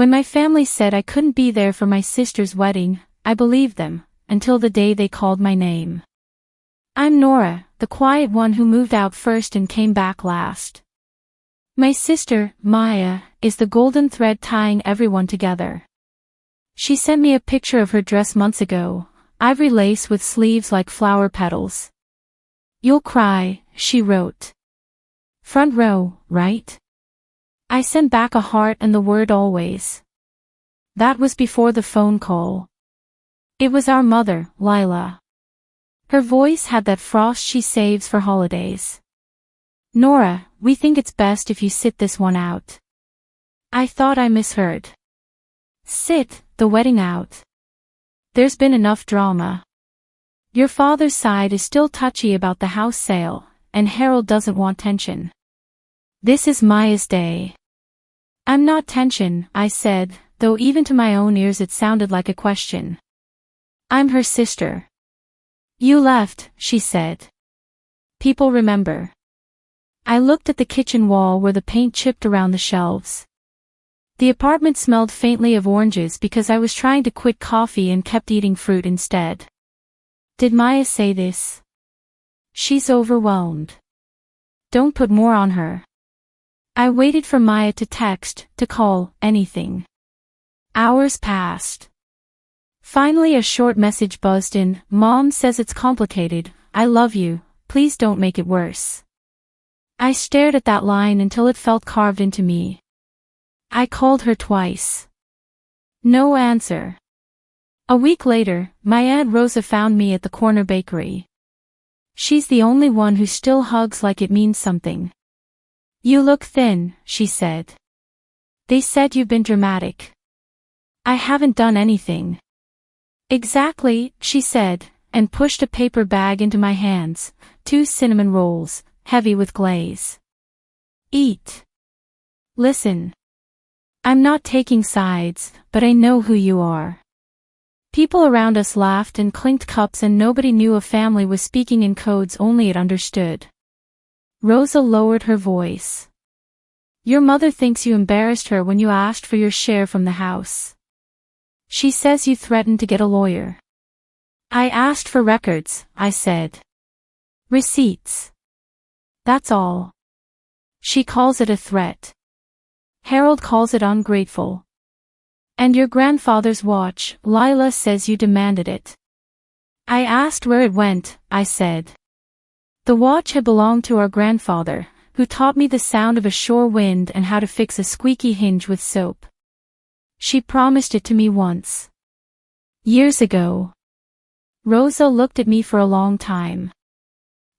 When my family said I couldn't be there for my sister's wedding, I believed them, until the day they called my name. I'm Nora, the quiet one who moved out first and came back last. My sister, Maya, is the golden thread tying everyone together. She sent me a picture of her dress months ago, ivory lace with sleeves like flower petals. You'll cry, she wrote. Front row, right? I sent back a heart and the word always. That was before the phone call. It was our mother, Lila. Her voice had that frost she saves for holidays. Nora, we think it's best if you sit this one out. I thought I misheard. Sit the wedding out. There's been enough drama. Your father's side is still touchy about the house sale, and Harold doesn't want tension. This is Maya's day. I'm not tension, I said, though even to my own ears it sounded like a question. I'm her sister. You left, she said. People remember. I looked at the kitchen wall where the paint chipped around the shelves. The apartment smelled faintly of oranges because I was trying to quit coffee and kept eating fruit instead. Did Maya say this? She's overwhelmed. Don't put more on her. I waited for Maya to text, to call, anything. Hours passed. Finally a short message buzzed in. Mom says it's complicated. I love you, please don't make it worse. I stared at that line until it felt carved into me. I called her twice. No answer. A week later, my Aunt Rosa found me at the corner bakery. She's the only one who still hugs like it means something. You look thin, she said. They said you've been dramatic. I haven't done anything. Exactly, she said, and pushed a paper bag into my hands, 2 cinnamon rolls, heavy with glaze. Eat. Listen. I'm not taking sides, but I know who you are. People around us laughed and clinked cups and nobody knew a family was speaking in codes only it understood. Rosa lowered her voice. Your mother thinks you embarrassed her when you asked for your share from the house. She says you threatened to get a lawyer. I asked for records, I said. Receipts. That's all. She calls it a threat. Harold calls it ungrateful. And your grandfather's watch, Lila says you demanded it. I asked where it went, I said. The watch had belonged to our grandfather, who taught me the sound of a shore wind and how to fix a squeaky hinge with soap. She promised it to me once. Years ago. Rosa looked at me for a long time.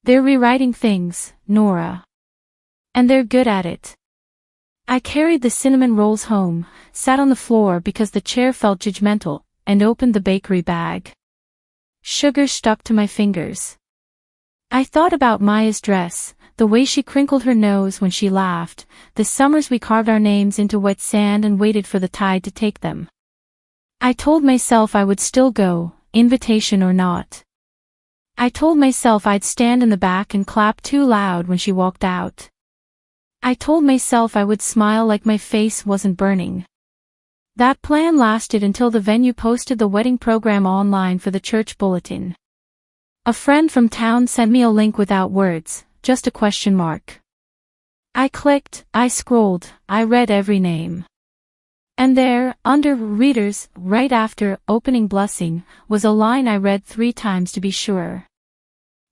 They're rewriting things, Nora. And they're good at it. I carried the cinnamon rolls home, sat on the floor because the chair felt judgmental, and opened the bakery bag. Sugar stuck to my fingers. I thought about Maya's dress, the way she crinkled her nose when she laughed, the summers we carved our names into wet sand and waited for the tide to take them. I told myself I would still go, invitation or not. I told myself I'd stand in the back and clap too loud when she walked out. I told myself I would smile like my face wasn't burning. That plan lasted until the venue posted the wedding program online for the church bulletin. A friend from town sent me a link without words, just a question mark. I clicked, I scrolled, I read every name. And there, under readers, right after opening blessing, was a line I read 3 times to be sure.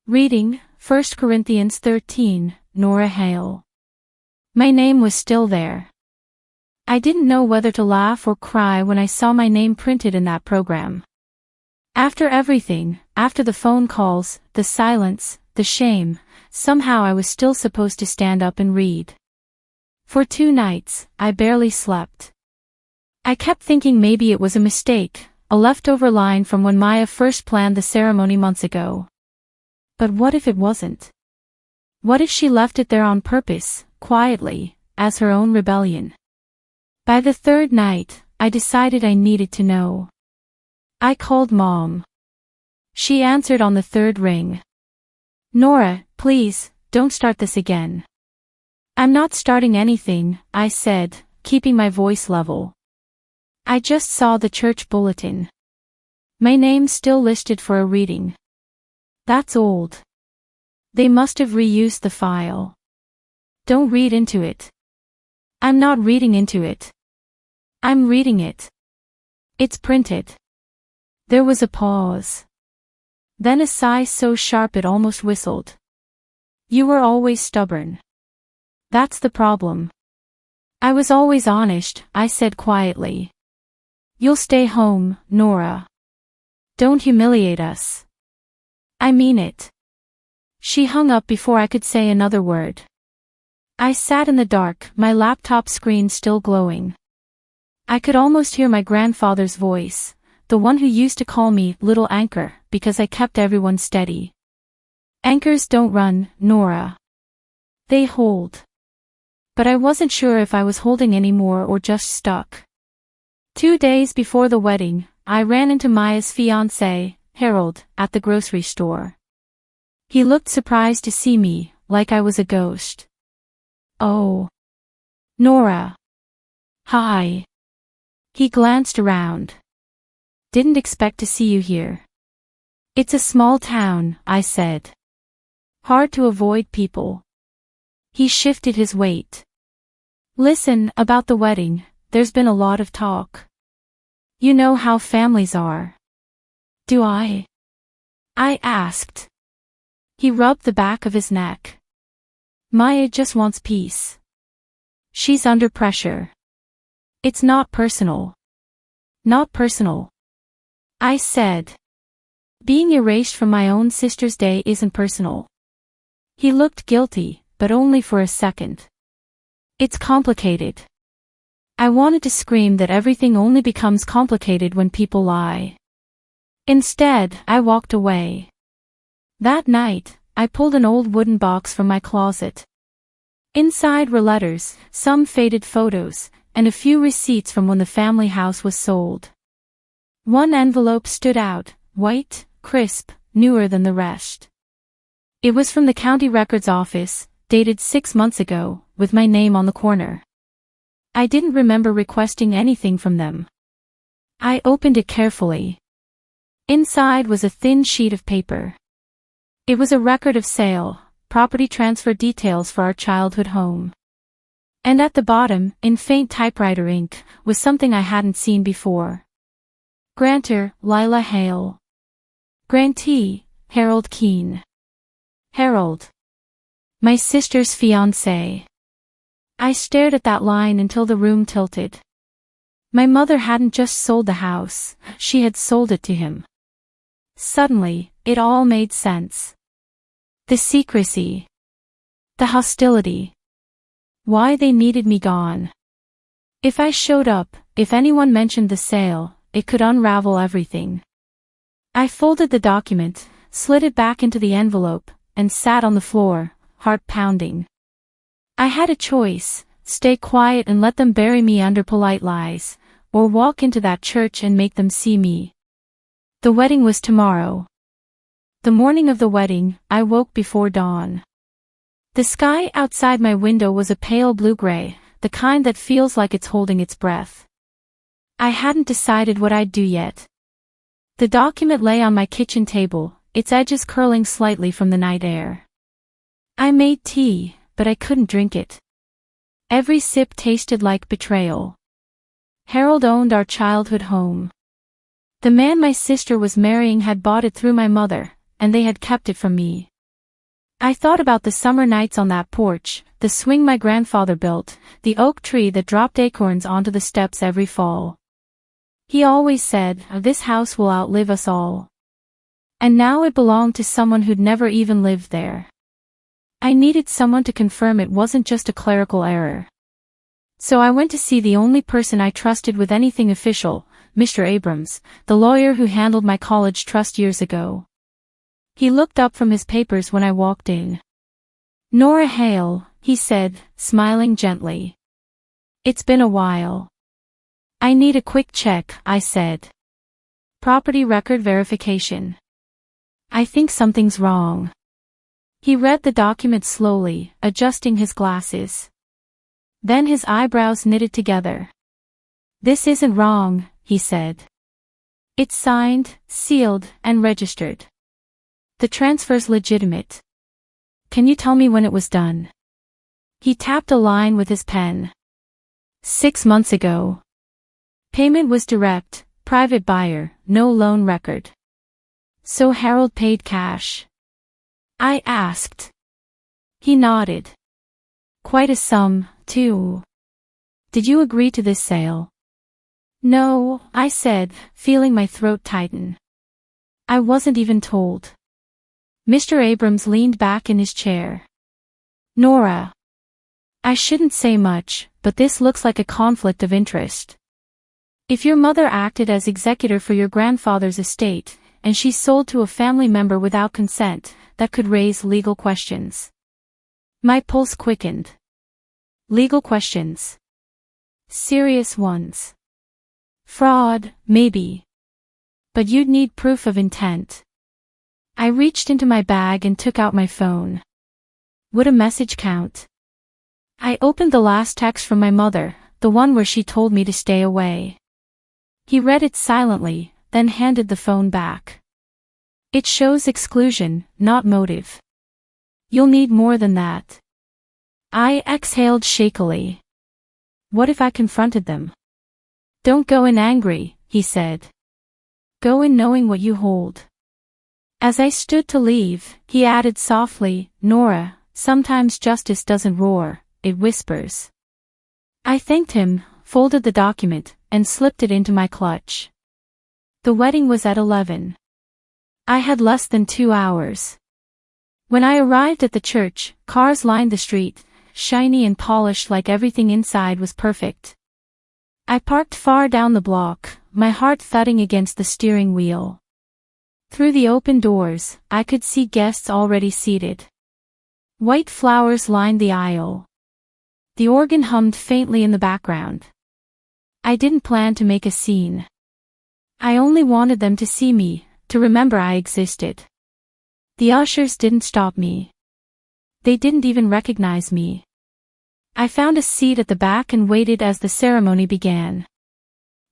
Reading, 1 Corinthians 13, Nora Hale. My name was still there. I didn't know whether to laugh or cry when I saw my name printed in that program. After everything, after the phone calls, the silence, the shame, somehow I was still supposed to stand up and read. For 2 nights, I barely slept. I kept thinking maybe it was a mistake, a leftover line from when Maya first planned the ceremony months ago. But what if it wasn't? What if she left it there on purpose, quietly, as her own rebellion? By the 3rd night, I decided I needed to know. I called Mom. She answered on the 3rd ring. Nora, please, don't start this again. I'm not starting anything, I said, keeping my voice level. I just saw the church bulletin. My name's still listed for a reading. That's old. They must have reused the file. Don't read into it. I'm not reading into it. I'm reading it. It's printed. There was a pause. Then a sigh so sharp it almost whistled. You were always stubborn. That's the problem. I was always honest, I said quietly. You'll stay home, Nora. Don't humiliate us. I mean it. She hung up before I could say another word. I sat in the dark, my laptop screen still glowing. I could almost hear my grandfather's voice, the one who used to call me Little Anchor, because I kept everyone steady. Anchors don't run, Nora. They hold. But I wasn't sure if I was holding anymore or just stuck. 2 days before the wedding, I ran into Maya's fiancé, Harold, at the grocery store. He looked surprised to see me, like I was a ghost. Oh. Nora. Hi. He glanced around. Didn't expect to see you here. It's a small town, I said. Hard to avoid people. He shifted his weight. Listen, about the wedding, there's been a lot of talk. You know how families are. Do I? I asked. He rubbed the back of his neck. Maya just wants peace. She's under pressure. It's not personal. Not personal. I said. Being erased from my own sister's day isn't personal. He looked guilty, but only for a second. It's complicated. I wanted to scream that everything only becomes complicated when people lie. Instead, I walked away. That night, I pulled an old wooden box from my closet. Inside were letters, some faded photos, and a few receipts from when the family house was sold. One envelope stood out, white, crisp, newer than the rest. It was from the county records office, dated 6 months ago, with my name on the corner. I didn't remember requesting anything from them. I opened it carefully. Inside was a thin sheet of paper. It was a record of sale, property transfer details for our childhood home. And at the bottom, in faint typewriter ink, was something I hadn't seen before. Grantor, Lila Hale. Grantee, Harold Keene. Harold. My sister's fiancé. I stared at that line until the room tilted. My mother hadn't just sold the house, she had sold it to him. Suddenly, it all made sense. The secrecy. The hostility. Why they needed me gone. If I showed up, if anyone mentioned the sale, it could unravel everything. I folded the document, slid it back into the envelope, and sat on the floor, heart pounding. I had a choice, stay quiet and let them bury me under polite lies, or walk into that church and make them see me. The wedding was tomorrow. The morning of the wedding, I woke before dawn. The sky outside my window was a pale blue-gray, the kind that feels like it's holding its breath. I hadn't decided what I'd do yet. The document lay on my kitchen table, its edges curling slightly from the night air. I made tea, but I couldn't drink it. Every sip tasted like betrayal. Harold owned our childhood home. The man my sister was marrying had bought it through my mother, and they had kept it from me. I thought about the summer nights on that porch, the swing my grandfather built, the oak tree that dropped acorns onto the steps every fall. He always said, "This house will outlive us all." And now it belonged to someone who'd never even lived there. I needed someone to confirm it wasn't just a clerical error. So I went to see the only person I trusted with anything official, Mr. Abrams, the lawyer who handled my college trust years ago. He looked up from his papers when I walked in. "Nora Hale," he said, smiling gently. "It's been a while." "I need a quick check," I said. "Property record verification." "I think something's wrong." He read the document slowly, adjusting his glasses. Then his eyebrows knitted together. This isn't wrong, he said. It's signed, sealed, and registered. The transfer's legitimate. Can you tell me when it was done? He tapped a line with his pen. 6 months ago. Payment was direct, private buyer, no loan record. So Harold paid cash? I asked. He nodded. Quite a sum, too. Did you agree to this sale? No, I said, feeling my throat tighten. I wasn't even told. Mr. Abrams leaned back in his chair. Nora. I shouldn't say much, but this looks like a conflict of interest. If your mother acted as executor for your grandfather's estate, and she sold to a family member without consent, that could raise legal questions. My pulse quickened. Legal questions. Serious ones. Fraud, maybe. But you'd need proof of intent. I reached into my bag and took out my phone. Would a message count? I opened the last text from my mother, the one where she told me to stay away. He read it silently, then handed the phone back. It shows exclusion, not motive. You'll need more than that. I exhaled shakily. What if I confronted them? Don't go in angry, he said. Go in knowing what you hold. As I stood to leave, he added softly, Nora, sometimes justice doesn't roar, it whispers. I thanked him, folded the document, and slipped it into my clutch. The wedding was at 11. I had less than 2 hours. When I arrived at the church, cars lined the street, shiny and polished like everything inside was perfect. I parked far down the block, my heart thudding against the steering wheel. Through the open doors, I could see guests already seated. White flowers lined the aisle. The organ hummed faintly in the background. I didn't plan to make a scene. I only wanted them to see me, to remember I existed. The ushers didn't stop me. They didn't even recognize me. I found a seat at the back and waited as the ceremony began.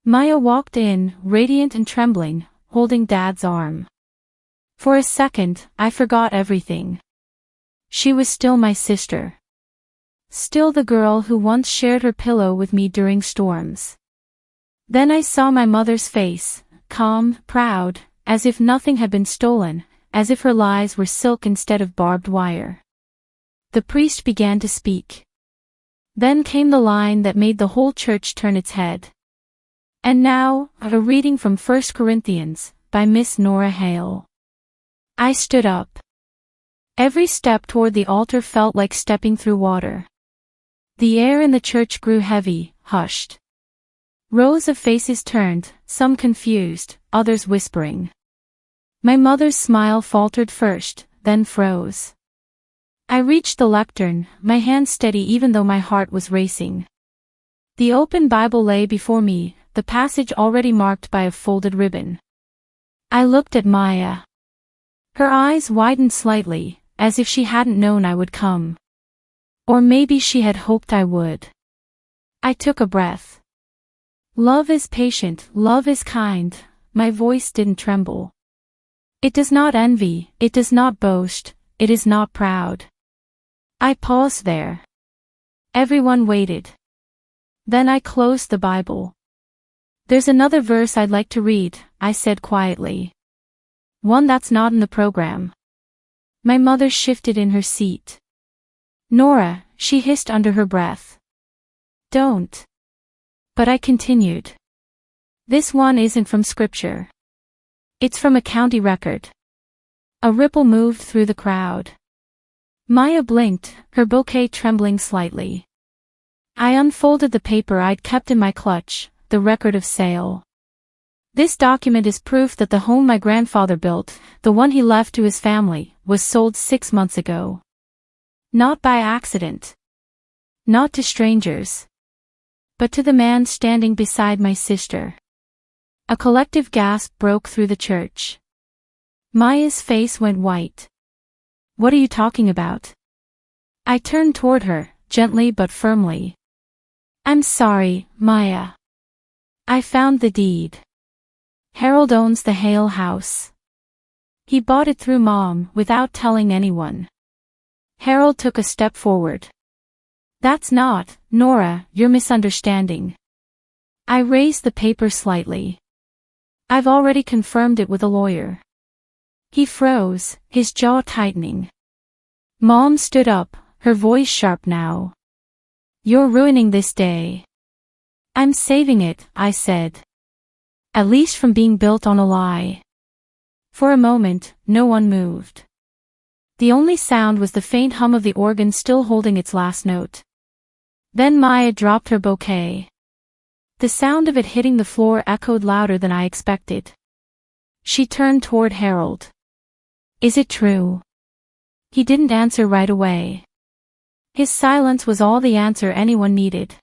Maya walked in, radiant and trembling, holding Dad's arm. For a second, I forgot everything. She was still my sister. Still the girl who once shared her pillow with me during storms. Then I saw my mother's face, calm, proud, as if nothing had been stolen, as if her lies were silk instead of barbed wire. The priest began to speak. Then came the line that made the whole church turn its head. And now, a reading from 1 Corinthians, by Miss Nora Hale. I stood up. Every step toward the altar felt like stepping through water. The air in the church grew heavy, hushed. Rows of faces turned, some confused, others whispering. My mother's smile faltered first, then froze. I reached the lectern, my hand steady even though my heart was racing. The open Bible lay before me, the passage already marked by a folded ribbon. I looked at Maya. Her eyes widened slightly, as if she hadn't known I would come. Or maybe she had hoped I would. I took a breath. Love is patient, love is kind, my voice didn't tremble. It does not envy, it does not boast, it is not proud. I paused there. Everyone waited. Then I closed the Bible. There's another verse I'd like to read, I said quietly. One that's not in the program. My mother shifted in her seat. Nora, she hissed under her breath. Don't. But I continued. This one isn't from scripture. It's from a county record. A ripple moved through the crowd. Maya blinked, her bouquet trembling slightly. I unfolded the paper I'd kept in my clutch, the record of sale. This document is proof that the home my grandfather built, the one he left to his family, was sold 6 months ago. Not by accident. Not to strangers. But to the man standing beside my sister. A collective gasp broke through the church. Maya's face went white. What are you talking about? I turned toward her, gently but firmly. I'm sorry, Maya. I found the deed. Harold owns the Hale house. He bought it through Mom, without telling anyone. Harold took a step forward. That's not, Nora, you're misunderstanding. I raised the paper slightly. I've already confirmed it with a lawyer. He froze, his jaw tightening. Mom stood up, her voice sharp now. You're ruining this day. I'm saving it, I said. At least from being built on a lie. For a moment, no one moved. The only sound was the faint hum of the organ still holding its last note. Then Maya dropped her bouquet. The sound of it hitting the floor echoed louder than I expected. She turned toward Harold. Is it true? He didn't answer right away. His silence was all the answer anyone needed.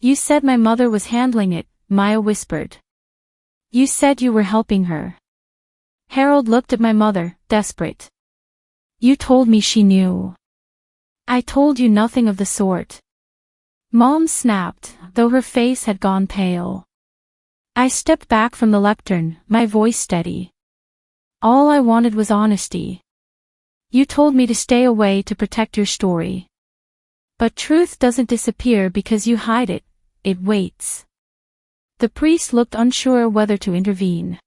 You said my mother was handling it, Maya whispered. You said you were helping her. Harold looked at my mother, desperate. You told me she knew. I told you nothing of the sort. Mom snapped, though her face had gone pale. I stepped back from the lectern, my voice steady. All I wanted was honesty. You told me to stay away to protect your story. But truth doesn't disappear because you hide it, it waits. The priest looked unsure whether to intervene.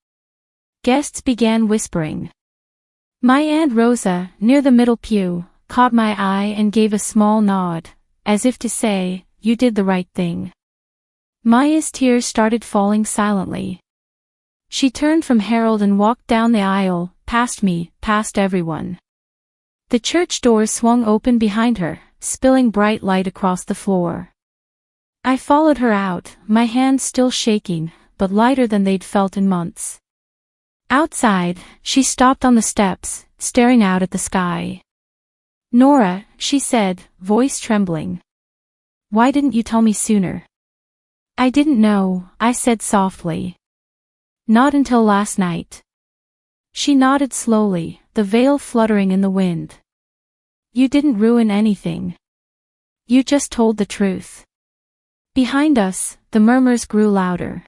Guests began whispering. My Aunt Rosa, near the middle pew, caught my eye and gave a small nod, as if to say, you did the right thing. Maya's tears started falling silently. She turned from Harold and walked down the aisle, past me, past everyone. The church doors swung open behind her, spilling bright light across the floor. I followed her out, my hands still shaking, but lighter than they'd felt in months. Outside, she stopped on the steps, staring out at the sky. Nora, she said, voice trembling. Why didn't you tell me sooner? I didn't know, I said softly. Not until last night. She nodded slowly, the veil fluttering in the wind. You didn't ruin anything. You just told the truth. Behind us, the murmurs grew louder.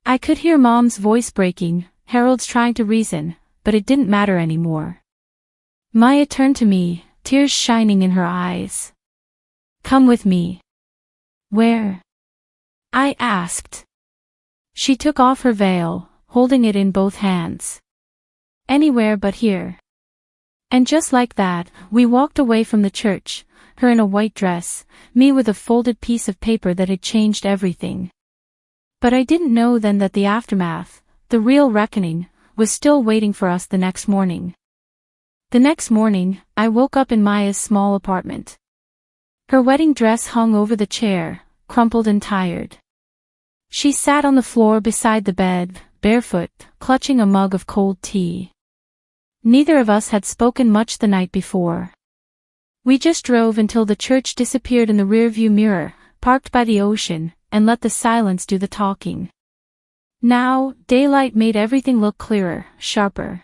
I could hear Mom's voice breaking, Harold's trying to reason, but it didn't matter anymore. Maya turned to me, tears shining in her eyes. Come with me. Where? I asked. She took off her veil, holding it in both hands. Anywhere but here. And just like that, we walked away from the church, her in a white dress, me with a folded piece of paper that had changed everything. But I didn't know then that the aftermath, the real reckoning, was still waiting for us the next morning. The next morning, I woke up in Maya's small apartment. Her wedding dress hung over the chair, crumpled and tired. She sat on the floor beside the bed, barefoot, clutching a mug of cold tea. Neither of us had spoken much the night before. We just drove until the church disappeared in the rearview mirror, parked by the ocean, and let the silence do the talking. Now, daylight made everything look clearer, sharper.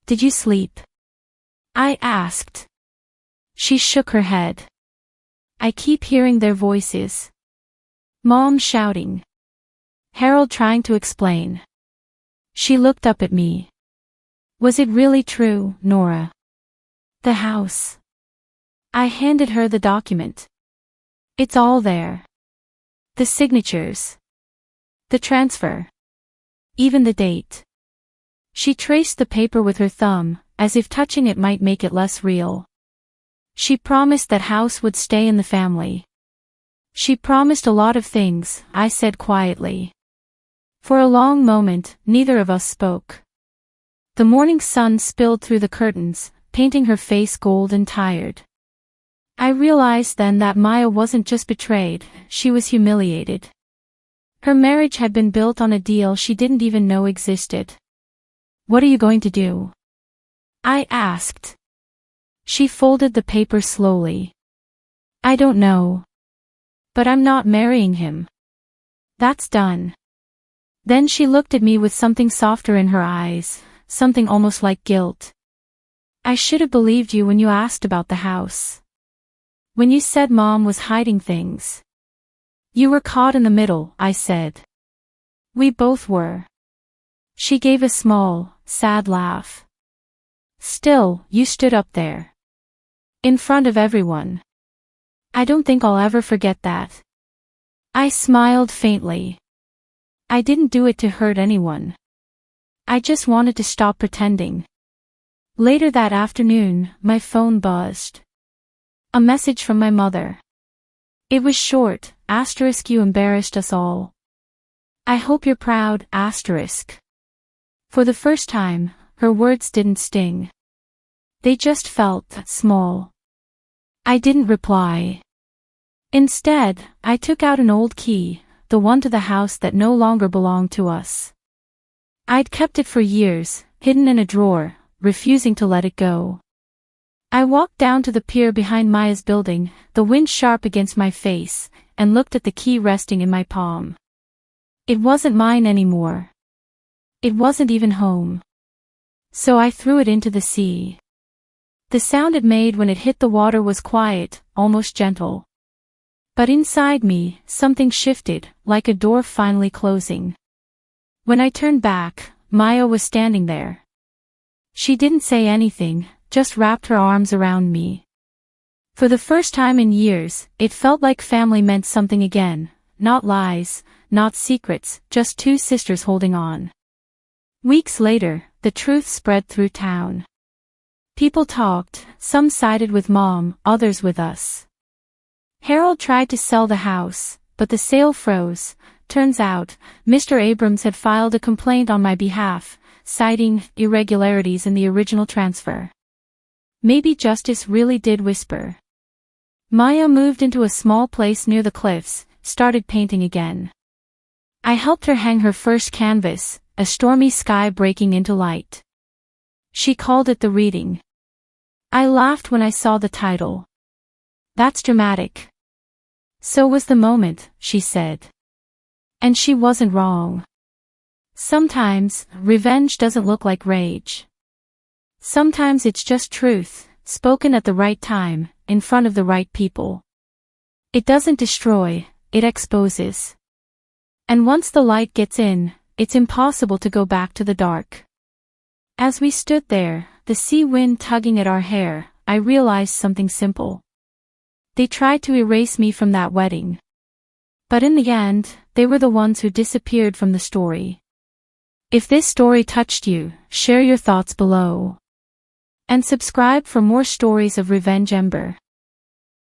Did you sleep? I asked. She shook her head. I keep hearing their voices. Mom shouting. Harold trying to explain. She looked up at me. Was it really true, Nora? The house. I handed her the document. It's all there. The signatures. The transfer. Even the date. She traced the paper with her thumb, as if touching it might make it less real. She promised that house would stay in the family. She promised a lot of things, I said quietly. For a long moment, neither of us spoke. The morning sun spilled through the curtains, painting her face gold and tired. I realized then that Maya wasn't just betrayed, she was humiliated. Her marriage had been built on a deal she didn't even know existed. What are you going to do? I asked. She folded the paper slowly. I don't know. But I'm not marrying him. That's done. Then she looked at me with something softer in her eyes, something almost like guilt. I should have believed you when you asked about the house. When you said Mom was hiding things. You were caught in the middle, I said. We both were. She gave a small, sad laugh. Still, you stood up there. In front of everyone. I don't think I'll ever forget that. I smiled faintly. I didn't do it to hurt anyone. I just wanted to stop pretending. Later that afternoon, my phone buzzed. A message from my mother. It was short, *, you embarrassed us all. I hope you're proud, *. For the first time, her words didn't sting. They just felt small. I didn't reply. Instead, I took out an old key, the one to the house that no longer belonged to us. I'd kept it for years, hidden in a drawer, refusing to let it go. I walked down to the pier behind Maya's building, the wind sharp against my face, and looked at the key resting in my palm. It wasn't mine anymore. It wasn't even home. So I threw it into the sea. The sound it made when it hit the water was quiet, almost gentle. But inside me, something shifted, like a door finally closing. When I turned back, Maya was standing there. She didn't say anything, just wrapped her arms around me. For the first time in years, it felt like family meant something again, not lies, not secrets, just two sisters holding on. Weeks later, the truth spread through town. People talked, some sided with Mom, others with us. Harold tried to sell the house, but the sale froze. Turns out, Mr. Abrams had filed a complaint on my behalf, citing irregularities in the original transfer. Maybe justice really did whisper. Maya moved into a small place near the cliffs, started painting again. I helped her hang her first canvas, a stormy sky breaking into light. She called it The Reading. I laughed when I saw the title. That's dramatic. So was the moment, she said. And she wasn't wrong. Sometimes, revenge doesn't look like rage. Sometimes it's just truth, spoken at the right time, in front of the right people. It doesn't destroy, it exposes. And once the light gets in, it's impossible to go back to the dark. As we stood there, the sea wind tugging at our hair, I realized something simple. They tried to erase me from that wedding. But in the end, they were the ones who disappeared from the story. If this story touched you, share your thoughts below. And subscribe for more stories of Revenge Ember.